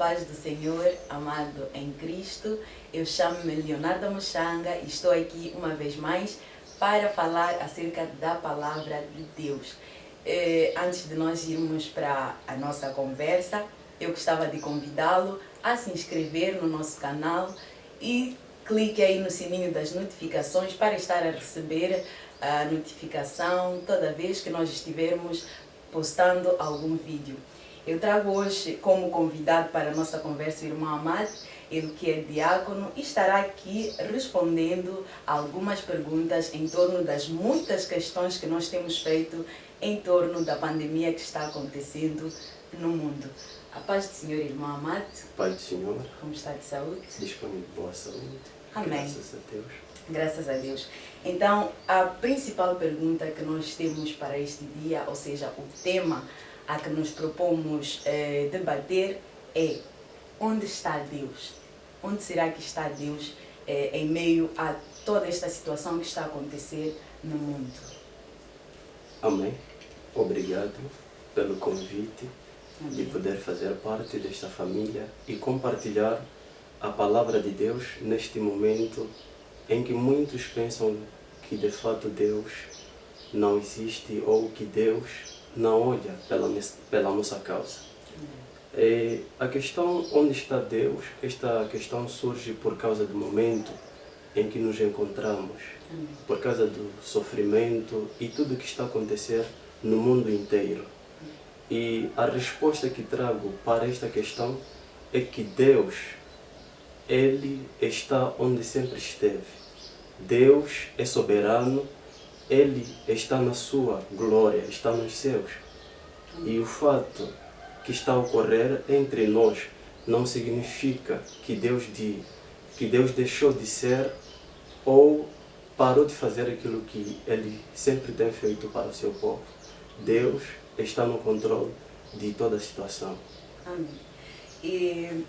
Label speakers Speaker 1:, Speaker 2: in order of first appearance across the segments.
Speaker 1: paz do Senhor, amado em Cristo. Eu chamo-me Leonardo Mochanga e estou aqui uma vez mais para falar acerca da palavra de Deus. Antes de nós irmos para a nossa conversa, eu gostava de convidá-lo a se inscrever no nosso canal e clique aí no sininho das notificações para estar a receber a notificação toda vez que nós estivermos postando algum vídeo. Eu trago hoje como convidado para a nossa conversa o irmão Amado, ele que é diácono, e estará aqui respondendo algumas perguntas em torno das muitas questões que nós temos feito em torno da pandemia que está acontecendo no mundo. A paz do Senhor, irmão Amado.
Speaker 2: Pai do Senhor.
Speaker 1: Como está de saúde?
Speaker 2: Disponível boa saúde.
Speaker 1: Amém.
Speaker 2: Graças a Deus.
Speaker 1: Graças a Deus. Então, a principal pergunta que nós temos para este dia, ou seja, o tema a que nos propomos debater é: onde está Deus? Onde será que está Deus em meio a toda esta situação que está a acontecer no mundo?
Speaker 2: Amém. Obrigado pelo convite.
Speaker 1: Amém.
Speaker 2: De poder fazer parte desta família e compartilhar a palavra de Deus neste momento em que muitos pensam que de fato Deus não existe ou que Deus não olha pela nossa causa. A questão onde está Deus, esta questão surge por causa do momento em que nos encontramos, por causa do sofrimento e tudo o que está a acontecer no mundo inteiro. E a resposta que trago para esta questão é que Deus, Ele está onde sempre esteve. Deus é soberano, Ele está na sua glória, está nos céus. E o fato que está a ocorrer entre nós não significa que Deus deixou de ser ou parou de fazer aquilo que Ele sempre tem feito para o seu povo. Deus está no controle de toda a situação.
Speaker 1: Amém. E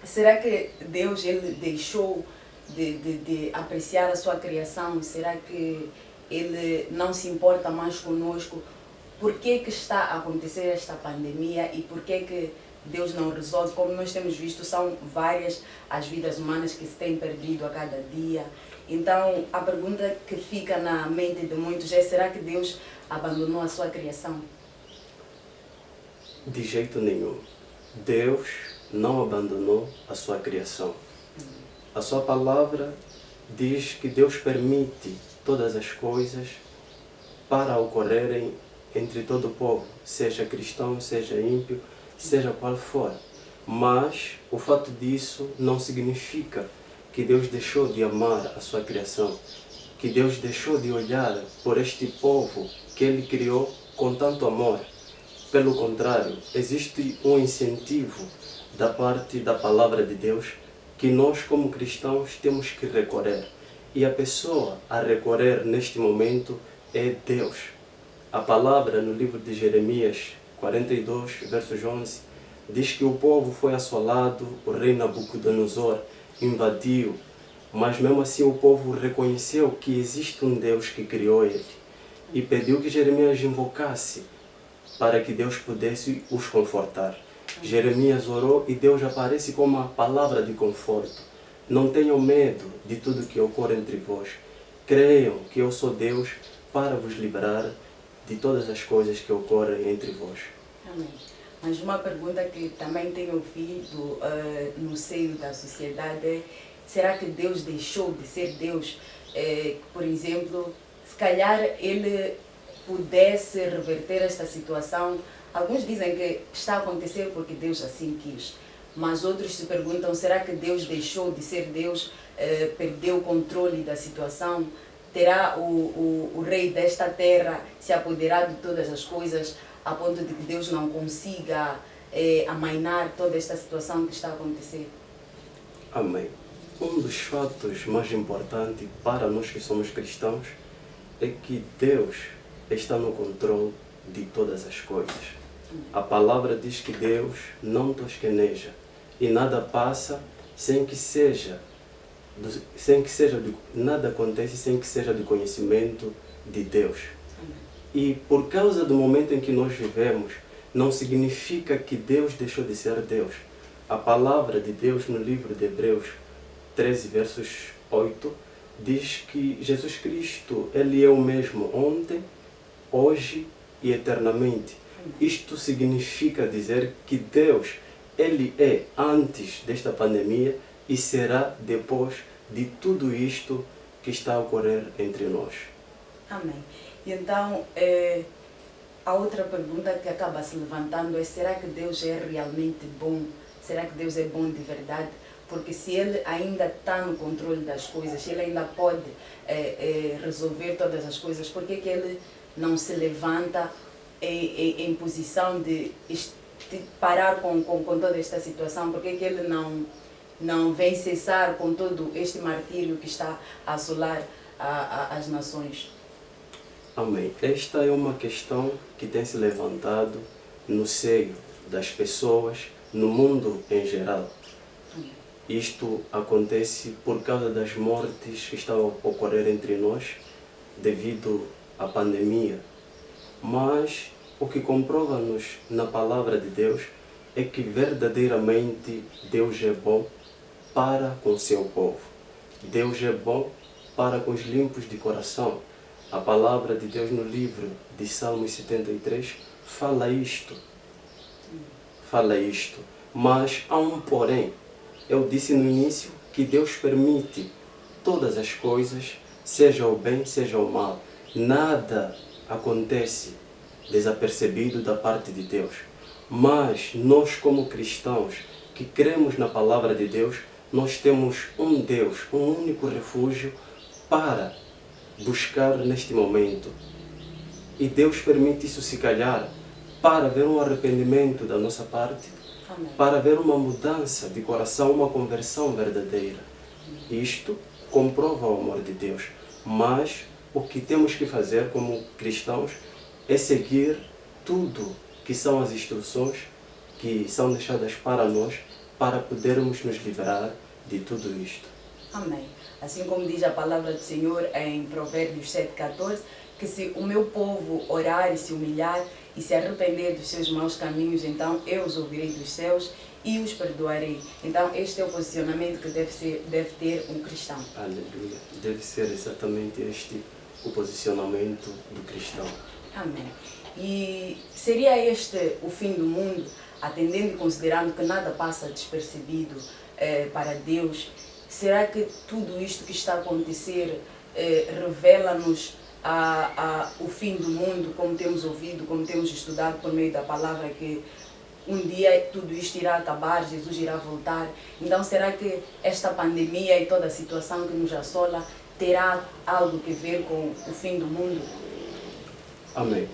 Speaker 1: será que Deus ele deixou de apreciar a sua criação? Será que Ele não se importa mais conosco? Por que está a acontecer esta pandemia e por que Deus não resolve? Como nós temos visto, são várias as vidas humanas que se têm perdido a cada dia. Então, a pergunta que fica na mente de muitos é: será que Deus abandonou a sua criação?
Speaker 2: De jeito nenhum. Deus não abandonou a sua criação. A sua palavra diz que Deus permite todas as coisas para ocorrerem entre todo o povo, seja cristão, seja ímpio, seja qual for. Mas o fato disso não significa que Deus deixou de amar a sua criação, que Deus deixou de olhar por este povo que Ele criou com tanto amor. Pelo contrário, existe um incentivo da parte da palavra de Deus que nós como cristãos temos que recorrer. E a pessoa a recorrer neste momento é Deus. A palavra no livro de Jeremias 42, versos 11, diz que o povo foi assolado, o rei Nabucodonosor invadiu, mas mesmo assim o povo reconheceu que existe um Deus que criou ele e pediu que Jeremias invocasse para que Deus pudesse os confortar. Jeremias orou e Deus aparece com uma palavra de conforto. Não tenham medo de tudo que ocorre entre vós. Creiam que eu sou Deus para vos livrar de todas as coisas que ocorrem entre vós.
Speaker 1: Amém. Mas uma pergunta que também tenho ouvido no seio da sociedade é: será que Deus deixou de ser Deus? Por exemplo, se calhar Ele pudesse reverter esta situação. Alguns dizem que está a acontecer porque Deus assim quis, mas outros se perguntam: será que Deus deixou de ser Deus, perdeu o controle da situação? Terá o rei desta terra se apoderado de todas as coisas a ponto de que Deus não consiga amainar toda esta situação que está a acontecer?
Speaker 2: Amém. Um dos fatos mais importantes para nós que somos cristãos é que Deus está no controle de todas as coisas. A palavra diz que Deus não tosqueneja e nada passa nada acontece sem que seja do conhecimento de Deus. E por causa do momento em que nós vivemos, não significa que Deus deixou de ser Deus. a palavra de Deus no livro de Hebreus 13, versos 8, diz que Jesus Cristo, Ele é o mesmo ontem, hoje e eternamente. Isto significa dizer que Deus, Ele é antes desta pandemia e será depois de tudo isto que está a ocorrer entre nós.
Speaker 1: Amém. E então, a outra pergunta que acaba se levantando é: será que Deus é realmente bom? Será que Deus é bom de verdade? Porque se Ele ainda está no controle das coisas, se Ele ainda pode resolver todas as coisas, por que Ele não se levanta em posição de parar com toda esta situação? Por que Ele não vem cessar com todo este martírio que está a assolar as nações?
Speaker 2: Amém. Esta é uma questão que tem se levantado no seio das pessoas, no mundo em geral. Isto acontece por causa das mortes que estão a ocorrer entre nós devido à pandemia. Mas o que comprova-nos na palavra de Deus é que verdadeiramente Deus é bom para com o seu povo. Deus é bom para com os limpos de coração. A palavra de Deus no livro de Salmos 73 fala isto. Mas há um porém. Eu disse no início que Deus permite todas as coisas, seja o bem, seja o mal. Nada acontece desapercebido da parte de Deus. Mas nós, como cristãos que cremos na palavra de Deus, nós temos um Deus, um único refúgio para buscar neste momento. E Deus permite isso se calhar para haver um arrependimento da nossa parte,
Speaker 1: Amém.
Speaker 2: para haver uma mudança de coração, uma conversão verdadeira. Isto comprova o amor de Deus. Mas o que temos que fazer como cristãos é seguir tudo que são as instruções que são deixadas para nós, para podermos nos livrar de tudo isto.
Speaker 1: Amém. Assim como diz a palavra do Senhor em Provérbios 7,14, que se o meu povo orar e se humilhar e se arrepender dos seus maus caminhos, então eu os ouvirei dos céus e os perdoarei. Então este é o posicionamento que deve ter um cristão.
Speaker 2: Aleluia. Deve ser exatamente este o posicionamento do cristão.
Speaker 1: Amém. E seria este o fim do mundo, atendendo e considerando que nada passa despercebido para Deus? Será que tudo isto que está a acontecer revela-nos o fim do mundo, como temos ouvido, como temos estudado por meio da palavra, que um dia tudo isto irá acabar, Jesus irá voltar? Então será que esta pandemia e toda a situação que nos assola terá algo a ver com o fim do mundo?
Speaker 2: Amém.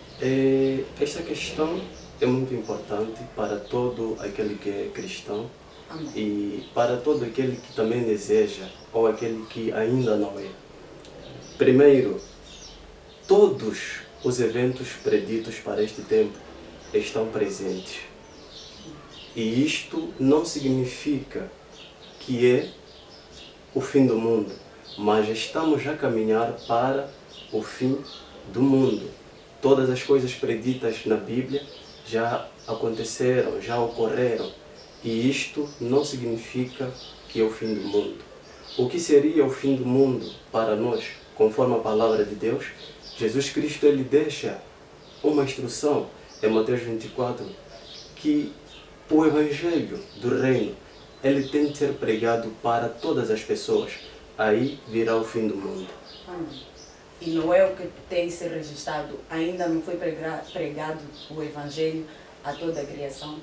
Speaker 2: Esta questão é muito importante para todo aquele que é cristão.
Speaker 1: Amém.
Speaker 2: E para todo aquele que também deseja ou aquele que ainda não é. Primeiro, todos os eventos preditos para este tempo estão presentes. E isto não significa que é o fim do mundo, mas estamos a caminhar para o fim do mundo. Todas as coisas preditas na Bíblia já aconteceram, já ocorreram. E isto não significa que é o fim do mundo. O que seria o fim do mundo para nós, conforme a palavra de Deus? Jesus Cristo, Ele deixa uma instrução em Mateus 24, que o Evangelho do Reino, ele tem de ser pregado para todas as pessoas. Aí virá o fim do mundo.
Speaker 1: Amém. E não é o que tem se registrado, ainda não foi pregado o Evangelho a toda a criação?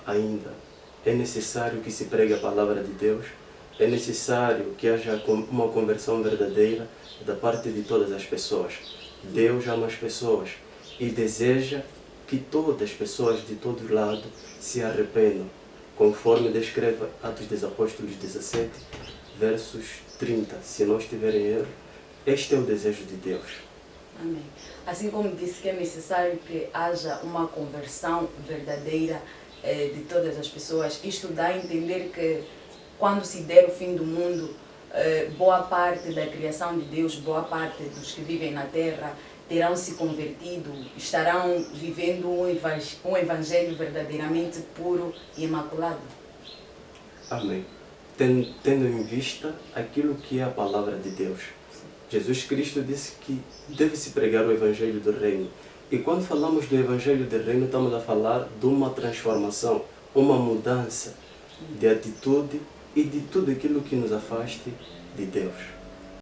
Speaker 2: Ainda é necessário que se pregue a palavra de Deus, é necessário que haja uma conversão verdadeira da parte de todas as pessoas. Deus ama as pessoas e deseja que todas as pessoas de todo lado se arrependam, conforme descreve Atos dos Apóstolos 17, versos 30. Se não estiver em erro, este é o desejo de Deus.
Speaker 1: Amém. Assim como disse que é necessário que haja uma conversão verdadeira de todas as pessoas, isto dá a entender que quando se der o fim do mundo, boa parte da criação de Deus, boa parte dos que vivem na terra, terão se convertido, estarão vivendo um evangelho verdadeiramente puro e imaculado.
Speaker 2: Amém. Tendo em vista aquilo que é a palavra de Deus. Jesus Cristo disse que deve-se pregar o evangelho do reino. E quando falamos do evangelho do reino, estamos a falar de uma transformação, uma mudança de atitude e de tudo aquilo que nos afaste de Deus.